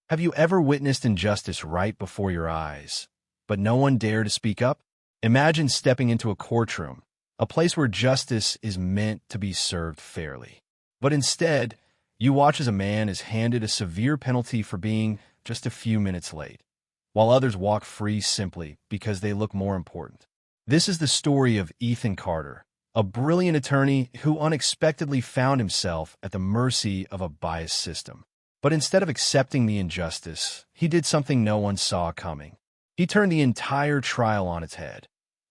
Have you ever witnessed injustice right before your eyes, but no one dared to speak up? Imagine stepping into a courtroom, a place where justice is meant to be served fairly. But instead, you watch as a man is handed a severe penalty for being just a few minutes late, while others walk free simply because they look more important. This is the story of Ethan Carter, a brilliant attorney who unexpectedly found himself at the mercy of a biased system. But instead of accepting the injustice, he did something no one saw coming. He turned the entire trial on its head,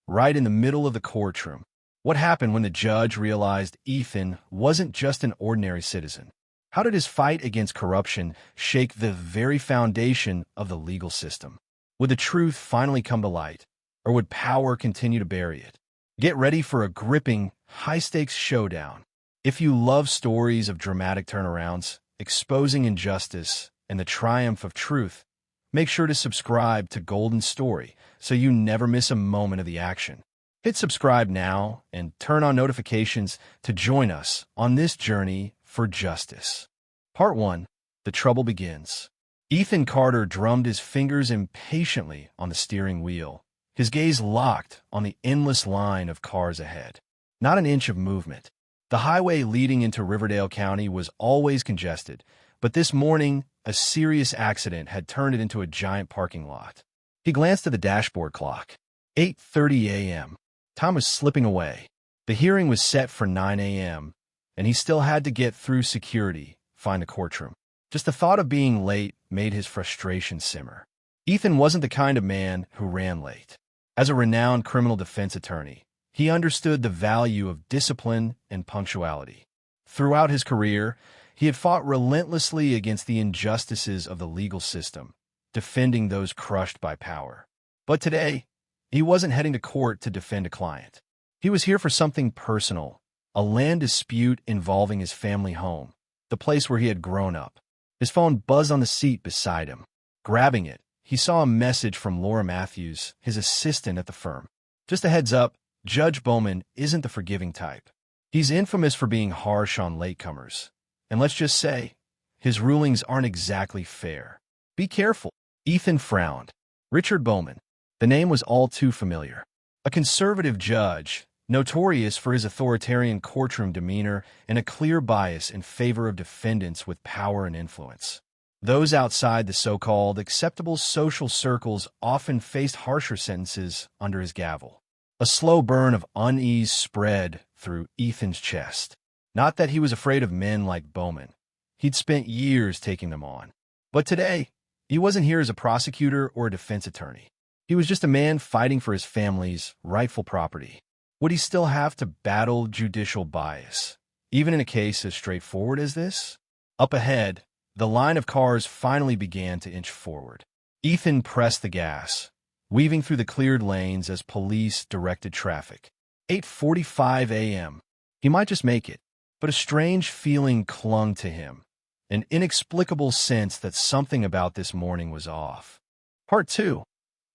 right in the middle of the courtroom. What happened when the judge realized Ethan wasn't just an ordinary citizen? How did his fight against corruption shake the very foundation of the legal system? Would the truth finally come to light, or would power continue to bury it? Get ready for a gripping, high-stakes showdown. If you love stories of dramatic turnarounds, exposing injustice, and the triumph of truth, make sure to subscribe to Golden Story so you never miss a moment of the action. Hit subscribe now and turn on notifications to join us on this journey for justice. Part 1. The trouble begins. Ethan Carter drummed his fingers impatiently on the steering wheel, his gaze locked on the endless line of cars ahead. Not an inch of movement. The highway leading into Riverdale County was always congested, but this morning, a serious accident had turned it into a giant parking lot. He glanced at the dashboard clock. 8:30 a.m. Time was slipping away. The hearing was set for 9 a.m., and he still had to get through security, find the courtroom. Just the thought of being late made his frustration simmer. Ethan wasn't the kind of man who ran late. As a renowned criminal defense attorney, he understood the value of discipline and punctuality. Throughout his career, he had fought relentlessly against the injustices of the legal system, defending those crushed by power. But today, he wasn't heading to court to defend a client. He was here for something personal, a land dispute involving his family home, the place where he had grown up. His phone buzzed on the seat beside him. Grabbing it, he saw a message from Laura Matthews, his assistant at the firm. Just a heads up, Judge Bowman isn't the forgiving type. He's infamous for being harsh on latecomers. And let's just say, his rulings aren't exactly fair. Be careful. Ethan frowned. Richard Bowman. The name was all too familiar. A conservative judge, notorious for his authoritarian courtroom demeanor and a clear bias in favor of defendants with power and influence. Those outside the so-called acceptable social circles often faced harsher sentences under his gavel. A slow burn of unease spread through Ethan's chest. Not that he was afraid of men like Bowman. He'd spent years taking them on. But today, he wasn't here as a prosecutor or a defense attorney. He was just a man fighting for his family's rightful property. Would he still have to battle judicial bias, even in a case as straightforward as this? Up ahead, the line of cars finally began to inch forward. Ethan pressed the gas, weaving through the cleared lanes as police directed traffic. 8:45 a.m. He might just make it, but a strange feeling clung to him, an inexplicable sense that something about this morning was off. Part 2.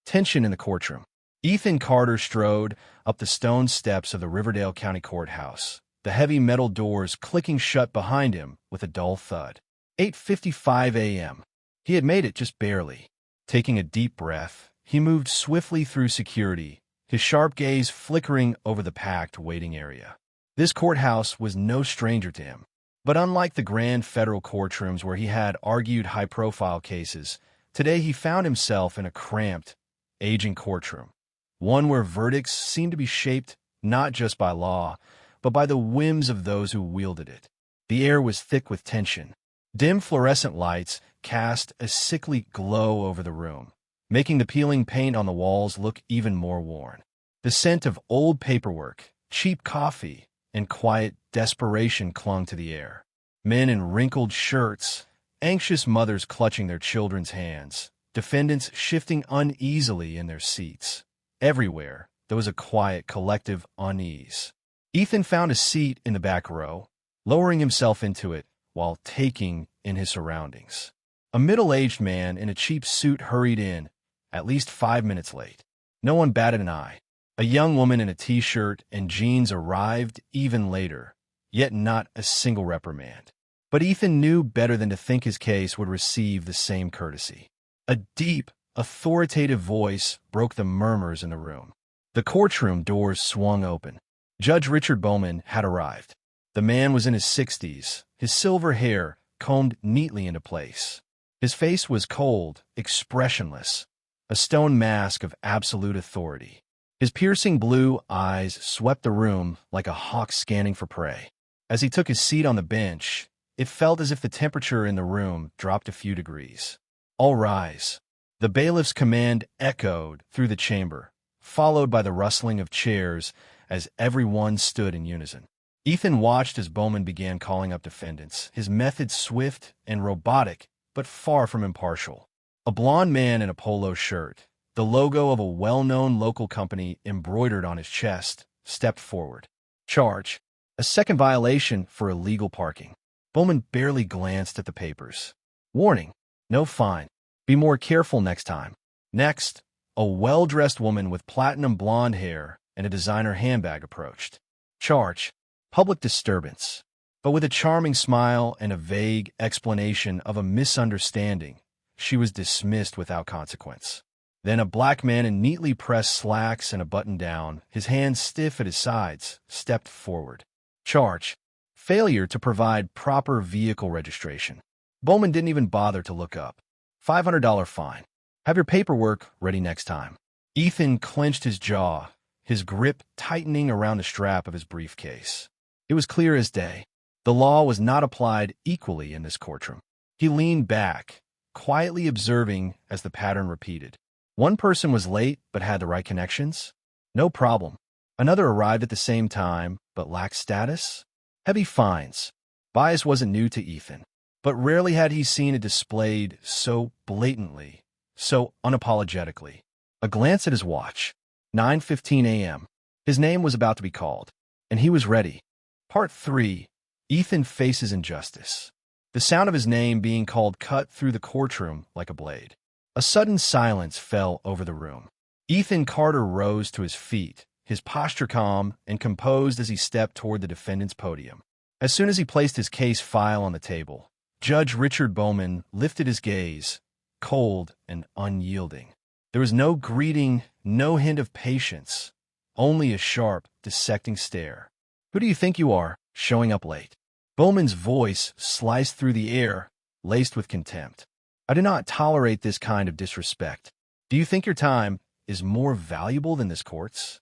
Tension in the courtroom. Ethan Carter strode up the stone steps of the Riverdale County Courthouse, the heavy metal doors clicking shut behind him with a dull thud. 8:55 a.m. He had made it just barely. Taking a deep breath, he moved swiftly through security, his sharp gaze flickering over the packed waiting area. This courthouse was no stranger to him. But unlike the grand federal courtrooms where he had argued high-profile cases, today he found himself in a cramped, aging courtroom, one where verdicts seemed to be shaped not just by law, but by the whims of those who wielded it. The air was thick with tension. Dim fluorescent lights cast a sickly glow over the room, making the peeling paint on the walls look even more worn. The scent of old paperwork, cheap coffee, and quiet desperation clung to the air. Men in wrinkled shirts, anxious mothers clutching their children's hands, defendants shifting uneasily in their seats. Everywhere, there was a quiet, collective unease. Ethan found a seat in the back row, lowering himself into it while taking in his surroundings. A middle-aged man in a cheap suit hurried in, at least 5 minutes late. No one batted an eye. A young woman in a t-shirt and jeans arrived even later, yet not a single reprimand. But Ethan knew better than to think his case would receive the same courtesy. A deep, authoritative voice broke the murmurs in the room. The courtroom doors swung open. Judge Richard Bowman had arrived. The man was in his 60s, his silver hair combed neatly into place. His face was cold, expressionless, a stone mask of absolute authority. His piercing blue eyes swept the room like a hawk scanning for prey. As he took his seat on the bench, it felt as if the temperature in the room dropped a few degrees. "All rise." The bailiff's command echoed through the chamber, followed by the rustling of chairs as everyone stood in unison. Ethan watched as Bowman began calling up defendants, his methods swift and robotic, but far from impartial. A blond man in a polo shirt, the logo of a well-known local company embroidered on his chest, stepped forward. Charge: a second violation for illegal parking. Bowman barely glanced at the papers. Warning: no fine. Be more careful next time. Next, a well-dressed woman with platinum blonde hair and a designer handbag approached. Charge: public disturbance. But with a charming smile and a vague explanation of a misunderstanding, she was dismissed without consequence. Then a black man in neatly pressed slacks and a button-down, his hands stiff at his sides, stepped forward. Charge: failure to provide proper vehicle registration. Bowman didn't even bother to look up. $500 fine. Have your paperwork ready next time. Ethan clenched his jaw, his grip tightening around the strap of his briefcase. It was clear as day. The law was not applied equally in this courtroom. He leaned back, quietly observing as the pattern repeated. One person was late but had the right connections? No problem. Another arrived at the same time but lacked status? Heavy fines. Bias wasn't new to Ethan, but rarely had he seen it displayed so blatantly, so unapologetically. A glance at his watch. 9:15 a.m. His name was about to be called, and he was ready. Part 3. Ethan faces injustice. The sound of his name being called cut through the courtroom like a blade. A sudden silence fell over the room. Ethan Carter rose to his feet, his posture calm and composed as he stepped toward the defendant's podium. As soon as he placed his case file on the table, Judge Richard Bowman lifted his gaze, cold and unyielding. There was no greeting, no hint of patience, only a sharp, dissecting stare. "Who do you think you are, showing up late?" Bowman's voice sliced through the air, laced with contempt. "I do not tolerate this kind of disrespect. Do you think your time is more valuable than this court's?"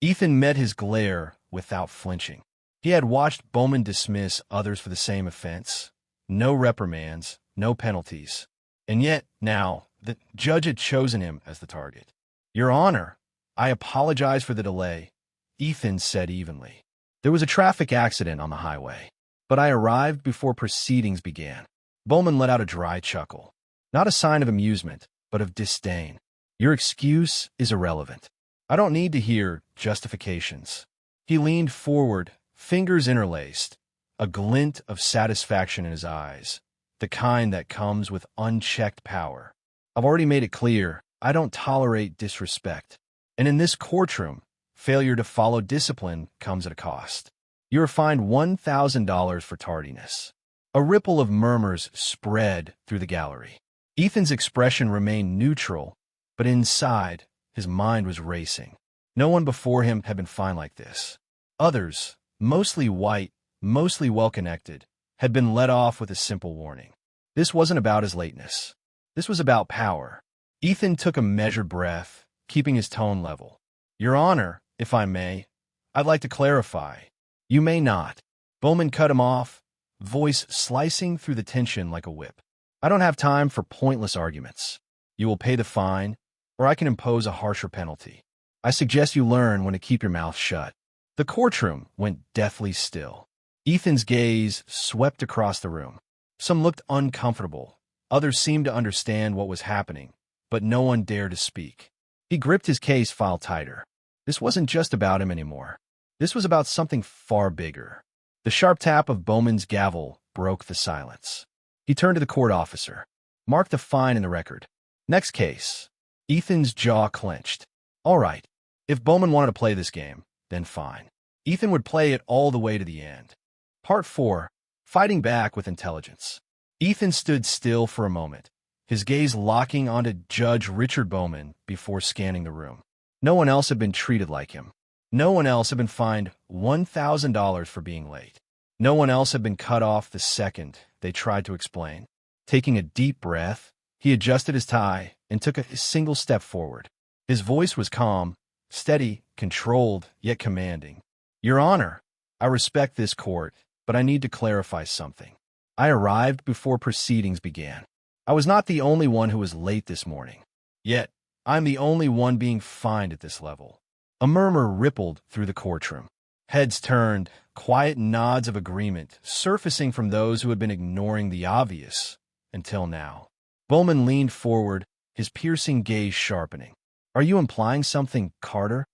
Ethan met his glare without flinching. He had watched Bowman dismiss others for the same offense. No reprimands, no penalties. And yet, now, the judge had chosen him as the target. "Your Honor, I apologize for the delay," Ethan said evenly. "There was a traffic accident on the highway, but I arrived before proceedings began." Bowman let out a dry chuckle. Not a sign of amusement, but of disdain. "Your excuse is irrelevant. I don't need to hear justifications." He leaned forward, fingers interlaced, a glint of satisfaction in his eyes, the kind that comes with unchecked power. "I've already made it clear, I don't tolerate disrespect. And in this courtroom, failure to follow discipline comes at a cost. You are fined $1,000 for tardiness." A ripple of murmurs spread through the gallery. Ethan's expression remained neutral, but inside, his mind was racing. No one before him had been fined like this. Others, mostly white, mostly well-connected, had been let off with a simple warning. This wasn't about his lateness. This was about power. Ethan took a measured breath, keeping his tone level. "Your Honor, if I may, I'd like to clarify." "You may not." Bowman cut him off, voice slicing through the tension like a whip. "I don't have time for pointless arguments. You will pay the fine, or I can impose a harsher penalty. I suggest you learn when to keep your mouth shut." The courtroom went deathly still. Ethan's gaze swept across the room. Some looked uncomfortable. Others seemed to understand what was happening, but no one dared to speak. He gripped his case file tighter. This wasn't just about him anymore. This was about something far bigger. The sharp tap of Bowman's gavel broke the silence. He turned to the court officer. "Mark the fine in the record. Next case." Ethan's jaw clenched. All right, if Bowman wanted to play this game, then fine. Ethan would play it all the way to the end. Part 4. fighting back with intelligence. Ethan stood still for a moment, his gaze locking onto Judge Richard Bowman before scanning the room. No one else had been treated like him. No one else had been fined $1,000 for being late. No one else had been cut off the second they tried to explain. Taking a deep breath, he adjusted his tie and took a single step forward. His voice was calm, steady, controlled, yet commanding. Your Honor, I respect this court, but I need to clarify something. I arrived before proceedings began. I was not the only one who was late this morning. Yet, I'm the only one being fined at this level. A murmur rippled through the courtroom. Heads turned, quiet nods of agreement surfacing from those who had been ignoring the obvious until now. Bowman leaned forward, his piercing gaze sharpening. Are you implying something, Carter?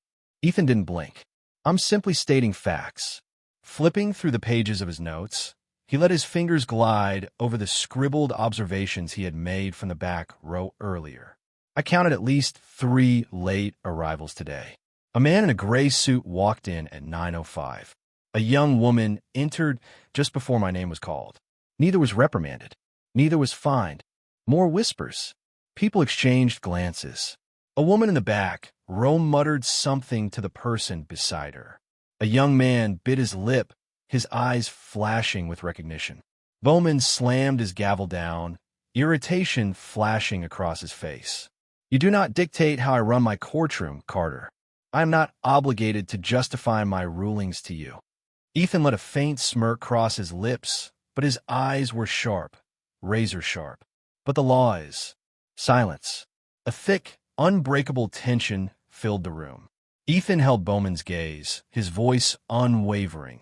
Ethan didn't blink. I'm simply stating facts. Flipping through the pages of his notes, he let his fingers glide over the scribbled observations he had made from the back row earlier. I counted at least 3 late arrivals today. A man in a gray suit walked in at 9:05. A young woman entered just before my name was called. Neither was reprimanded. Neither was fined. More whispers. People exchanged glances. A woman in the back row muttered something to the person beside her. A young man bit his lip, his eyes flashing with recognition. Bowman slammed his gavel down, irritation flashing across his face. You do not dictate how I run my courtroom, Carter. I am not obligated to justify my rulings to you. Ethan let a faint smirk cross his lips, but his eyes were sharp, razor sharp. But the law is silence. A thick, unbreakable tension filled the room. Ethan held Bowman's gaze, his voice unwavering,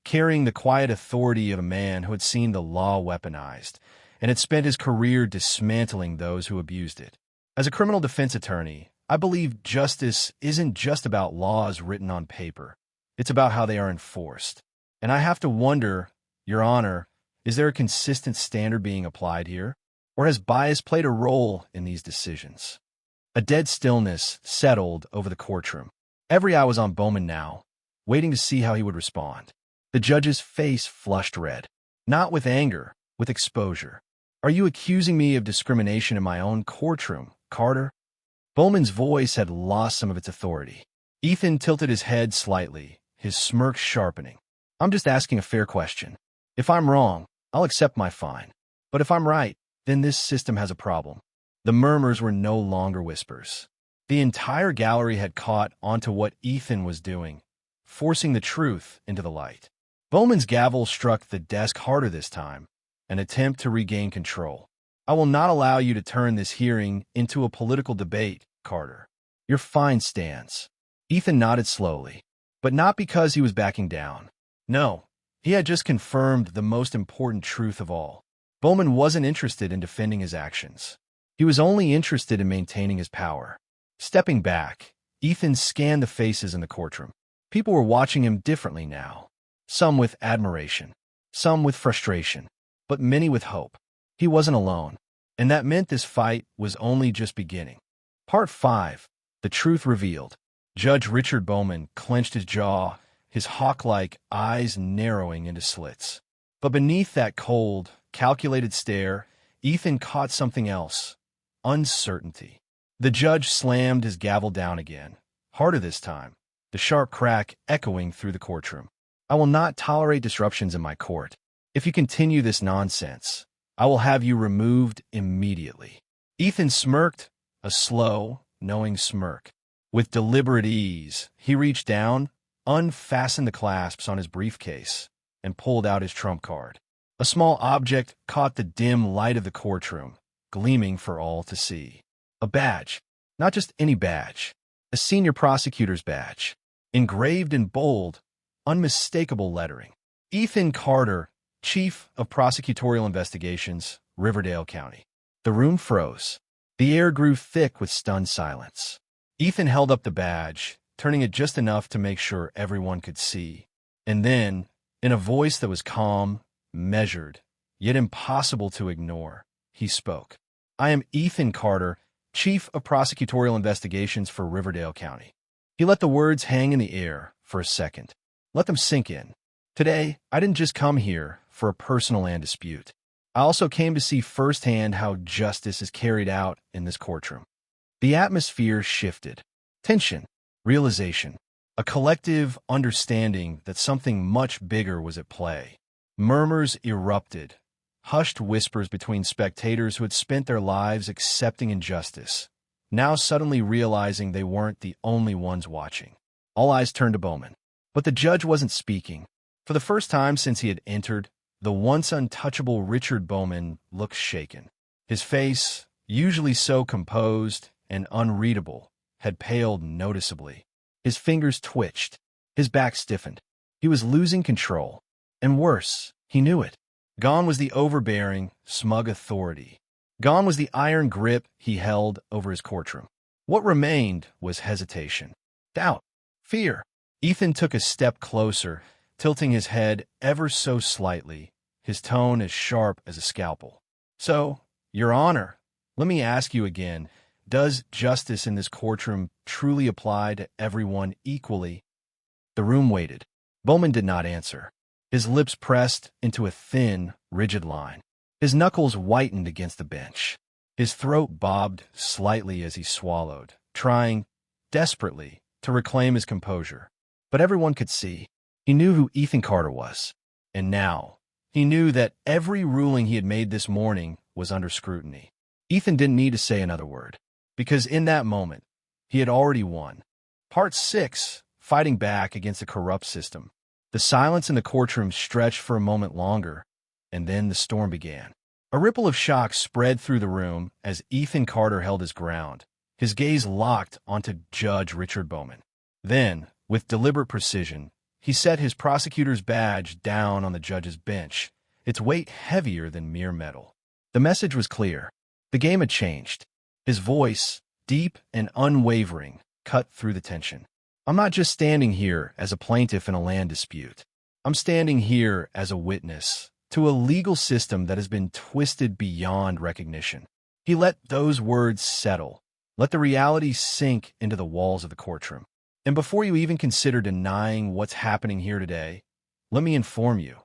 carrying the quiet authority of a man who had seen the law weaponized and had spent his career dismantling those who abused it. As a criminal defense attorney, I believe justice isn't just about laws written on paper. It's about how they are enforced. And I have to wonder, Your Honor, is there a consistent standard being applied here? Or has bias played a role in these decisions? A dead stillness settled over the courtroom. Every eye was on Bowman now, waiting to see how he would respond. The judge's face flushed red. Not with anger, with exposure. Are you accusing me of discrimination in my own courtroom, Carter? Bowman's voice had lost some of its authority. Ethan tilted his head slightly, his smirk sharpening. I'm just asking a fair question. If I'm wrong, I'll accept my fine. But if I'm right, then this system has a problem. The murmurs were no longer whispers. The entire gallery had caught onto what Ethan was doing, forcing the truth into the light. Bowman's gavel struck the desk harder this time, an attempt to regain control. I will not allow you to turn this hearing into a political debate, Carter. Your fine stands. Ethan nodded slowly, but not because he was backing down. No, he had just confirmed the most important truth of all. Bowman wasn't interested in defending his actions. He was only interested in maintaining his power. Stepping back, Ethan scanned the faces in the courtroom. People were watching him differently now. Some with admiration, some with frustration, but many with hope. He wasn't alone, and that meant this fight was only just beginning. Part 5, The Truth Revealed. Judge Richard Bowman clenched his jaw, his hawk-like eyes narrowing into slits. But beneath that cold, calculated stare, Ethan caught something else. Uncertainty. The judge slammed his gavel down again, harder this time, the sharp crack echoing through the courtroom. I will not tolerate disruptions in my court. If you continue this nonsense, I will have you removed immediately. Ethan smirked, a slow, knowing smirk. With deliberate ease, he reached down, unfastened the clasps on his briefcase, and pulled out his trump card. A small object caught the dim light of the courtroom, gleaming for all to see. A badge. Not just any badge. A senior prosecutor's badge. Engraved in bold, unmistakable lettering. Ethan Carter, Chief of Prosecutorial Investigations, Riverdale County. The room froze. The air grew thick with stunned silence. Ethan held up the badge, turning it just enough to make sure everyone could see. And then, in a voice that was calm, measured, yet impossible to ignore, he spoke. I am Ethan Carter, Chief of Prosecutorial Investigations for Riverdale County. He let the words hang in the air for a second. Let them sink in. Today, I didn't just come here for a personal land dispute. I also came to see firsthand how justice is carried out in this courtroom. The atmosphere shifted. Tension, realization, a collective understanding that something much bigger was at play. Murmurs erupted, hushed whispers between spectators who had spent their lives accepting injustice, now suddenly realizing they weren't the only ones watching. All eyes turned to Bowman. But the judge wasn't speaking. For the first time since he had entered, the once untouchable Richard Bowman looked shaken. His face, usually so composed and unreadable, had paled noticeably. His fingers twitched. His back stiffened. He was losing control. And worse, he knew it. Gone was the overbearing, smug authority. Gone was the iron grip he held over his courtroom. What remained was hesitation, doubt, fear. Ethan took a step closer, tilting his head ever so slightly, his tone as sharp as a scalpel. "So, Your Honor, let me ask you again, does justice in this courtroom truly apply to everyone equally?" The room waited. Bowman did not answer. His lips pressed into a thin, rigid line. His knuckles whitened against the bench. His throat bobbed slightly as he swallowed, trying, desperately, to reclaim his composure. But everyone could see. He knew who Ethan Carter was. And now, he knew that every ruling he had made this morning was under scrutiny. Ethan didn't need to say another word, because in that moment, he had already won. Part 6, fighting back against a corrupt system. The silence in the courtroom stretched for a moment longer, and then the storm began. A ripple of shock spread through the room as Ethan Carter held his ground, his gaze locked onto Judge Richard Bowman. Then, with deliberate precision, he set his prosecutor's badge down on the judge's bench, its weight heavier than mere metal. The message was clear. The game had changed. His voice, deep and unwavering, cut through the tension. "I'm not just standing here as a plaintiff in a land dispute. I'm standing here as a witness to a legal system that has been twisted beyond recognition." He let those words settle, let the reality sink into the walls of the courtroom. And before you even consider denying what's happening here today, let me inform you,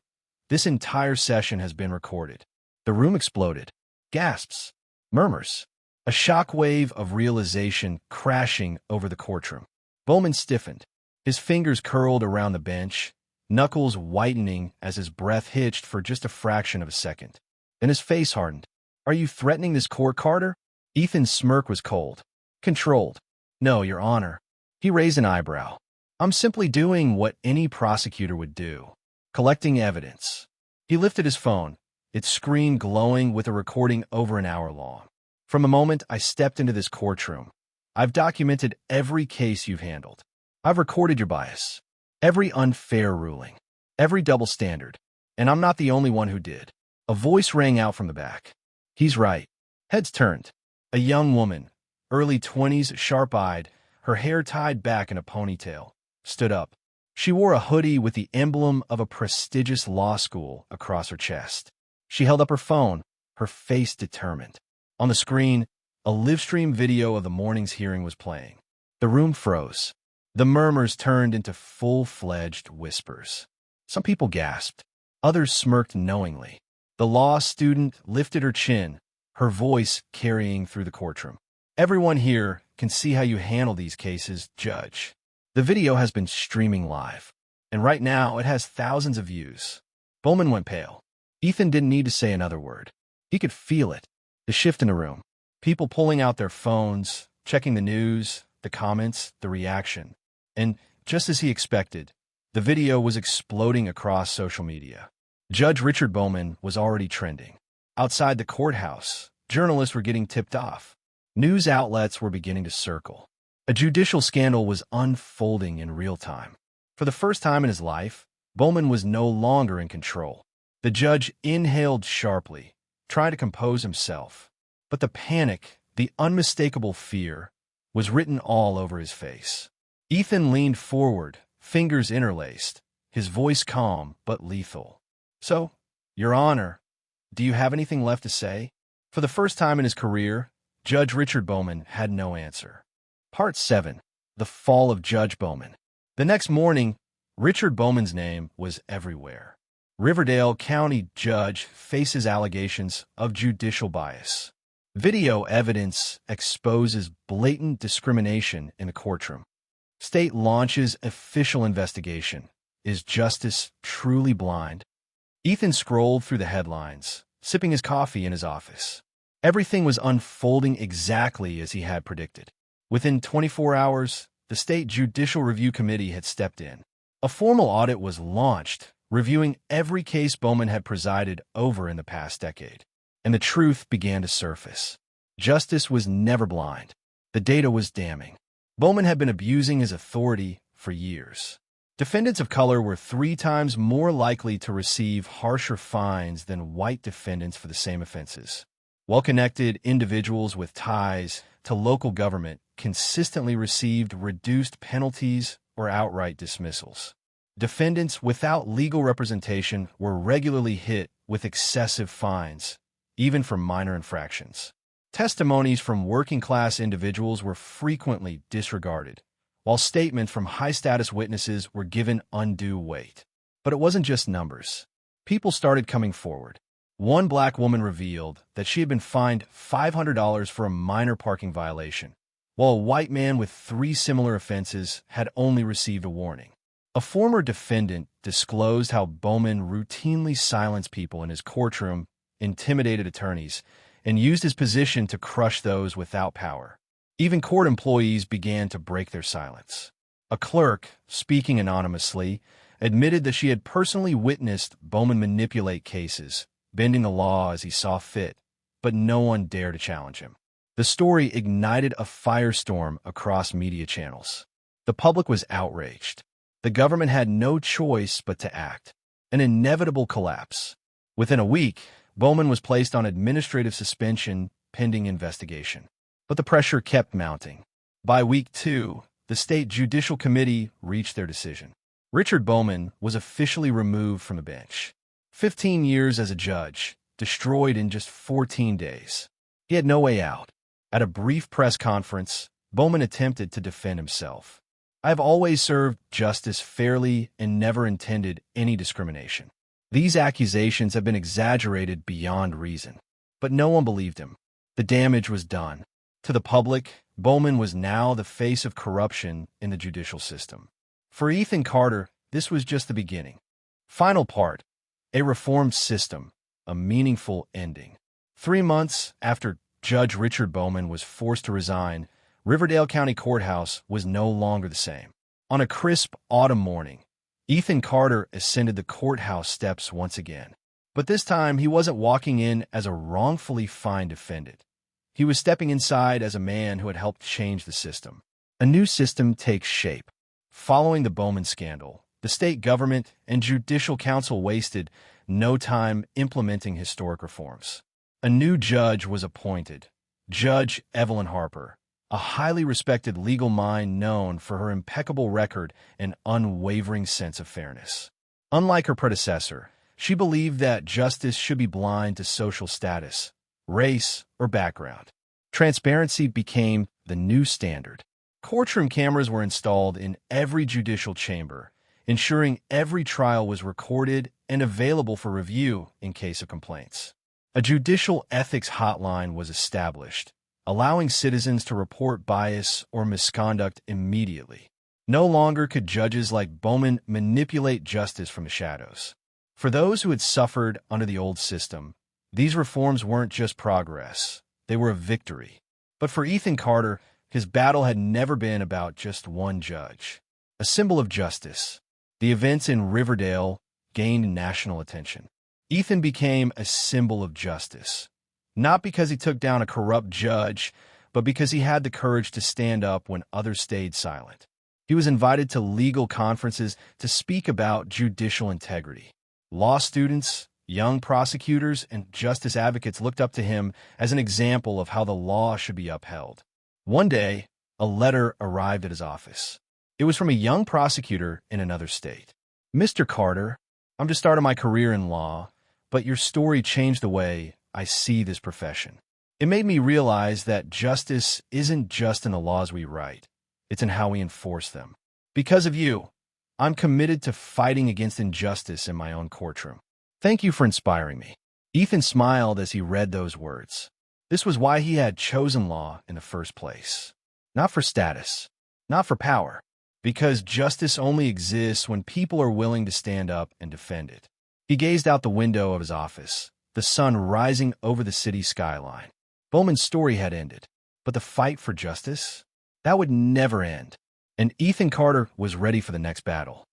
this entire session has been recorded. The room exploded. Gasps, murmurs, a shockwave of realization crashing over the courtroom. Bowman stiffened, his fingers curled around the bench, knuckles whitening as his breath hitched for just a fraction of a second. Then his face hardened. "Are you threatening this court, Carter?" Ethan's smirk was cold, controlled. "No, Your Honor." He raised an eyebrow. "I'm simply doing what any prosecutor would do, collecting evidence." He lifted his phone, its screen glowing with a recording over an hour long. "From the moment I stepped into this courtroom, I've documented every case you've handled. I've recorded your bias, every unfair ruling, every double standard, and I'm not the only one who did." A voice rang out from the back. "He's right." Heads turned. A young woman, early 20s, sharp-eyed, her hair tied back in a ponytail, stood up. She wore a hoodie with the emblem of a prestigious law school across her chest. She held up her phone, her face determined. On the screen, a live-stream video of the morning's hearing was playing. The room froze. The murmurs turned into full-fledged whispers. Some people gasped. Others smirked knowingly. The law student lifted her chin, her voice carrying through the courtroom. "Everyone here can see how you handle these cases, Judge. The video has been streaming live, and right now it has thousands of views." Bowman went pale. Ethan didn't need to say another word. He could feel it, the shift in the room. People pulling out their phones, checking the news, the comments, the reaction. And just as he expected, the video was exploding across social media. Judge Richard Bowman was already trending. Outside the courthouse, journalists were getting tipped off. News outlets were beginning to circle. A judicial scandal was unfolding in real time. For the first time in his life, Bowman was no longer in control. The judge inhaled sharply, trying to compose himself. But the panic, the unmistakable fear, was written all over his face. Ethan leaned forward, fingers interlaced, his voice calm but lethal. "So, Your Honor, do you have anything left to say?" For the first time in his career, Judge Richard Bowman had no answer. Part 7. The Fall of Judge Bowman. The next morning, Richard Bowman's name was everywhere. Riverdale County judge faces allegations of judicial bias. Video evidence exposes blatant discrimination in the courtroom. State launches official investigation. Is justice truly blind? Ethan scrolled through the headlines, sipping his coffee in his office. Everything was unfolding exactly as he had predicted. Within 24 hours, the State Judicial Review Committee had stepped in. A formal audit was launched, reviewing every case Bowman had presided over in the past decade. And the truth began to surface. Justice was never blind. The data was damning. Bowman had been abusing his authority for years. Defendants of color were 3 times more likely to receive harsher fines than white defendants for the same offenses. Well-connected individuals with ties to local government consistently received reduced penalties or outright dismissals. Defendants without legal representation were regularly hit with excessive fines, even for minor infractions. Testimonies from working-class individuals were frequently disregarded, while statements from high-status witnesses were given undue weight. But it wasn't just numbers. People started coming forward. One black woman revealed that she had been fined $500 for a minor parking violation, while a white man with 3 similar offenses had only received a warning. A former defendant disclosed how Bowman routinely silenced people in his courtroom, intimidated attorneys, and used his position to crush those without power. Even court employees began to break their silence. A clerk, speaking anonymously, admitted that she had personally witnessed Bowman manipulate cases, bending the law as he saw fit, but no one dared to challenge him. The story ignited a firestorm across media channels. The public was outraged. The government had no choice but to act. An inevitable collapse. Within a week, Bowman was placed on administrative suspension pending investigation. But the pressure kept mounting. By week 2, the State Judicial Committee reached their decision. Richard Bowman was officially removed from the bench. 15 years as a judge, destroyed in just 14 days. He had no way out. At a brief press conference, Bowman attempted to defend himself. I have always served justice fairly and never intended any discrimination. These accusations have been exaggerated beyond reason. But no one believed him. The damage was done. To the public, Bowman was now the face of corruption in the judicial system. For Ethan Carter, this was just the beginning. Final part, a reformed system, a meaningful ending. 3 months after Judge Richard Bowman was forced to resign, Riverdale County Courthouse was no longer the same. On a crisp autumn morning, Ethan Carter ascended the courthouse steps once again. But this time, he wasn't walking in as a wrongfully fined defendant. He was stepping inside as a man who had helped change the system. A new system takes shape. Following the Bowman scandal, the state government and judicial council wasted no time implementing historic reforms. A new judge was appointed, Judge Evelyn Harper, a highly respected legal mind known for her impeccable record and unwavering sense of fairness. Unlike her predecessor, she believed that justice should be blind to social status, race, or background. Transparency became the new standard. Courtroom cameras were installed in every judicial chamber, ensuring every trial was recorded and available for review in case of complaints. A judicial ethics hotline was established, allowing citizens to report bias or misconduct immediately. No longer could judges like Bowman manipulate justice from the shadows. For those who had suffered under the old system, these reforms weren't just progress, they were a victory. But for Ethan Carter, his battle had never been about just one judge. A symbol of justice, the events in Riverdale gained national attention. Ethan became a symbol of justice. Not because he took down a corrupt judge, but because he had the courage to stand up when others stayed silent. He was invited to legal conferences to speak about judicial integrity. Law students, young prosecutors, and justice advocates looked up to him as an example of how the law should be upheld. One day, a letter arrived at his office. It was from a young prosecutor in another state. "Mr. Carter, I'm just starting my career in law, but your story changed the way I see this profession. It made me realize that justice isn't just in the laws we write, it's in how we enforce them. Because of you, I'm committed to fighting against injustice in my own courtroom. Thank you for inspiring me." Ethan smiled as he read those words. This was why he had chosen law in the first place. Not for status, not for power, because justice only exists when people are willing to stand up and defend it. He gazed out the window of his office, the sun rising over the city skyline. Bowman's story had ended, but the fight for justice? That would never end. And Ethan Carter was ready for the next battle.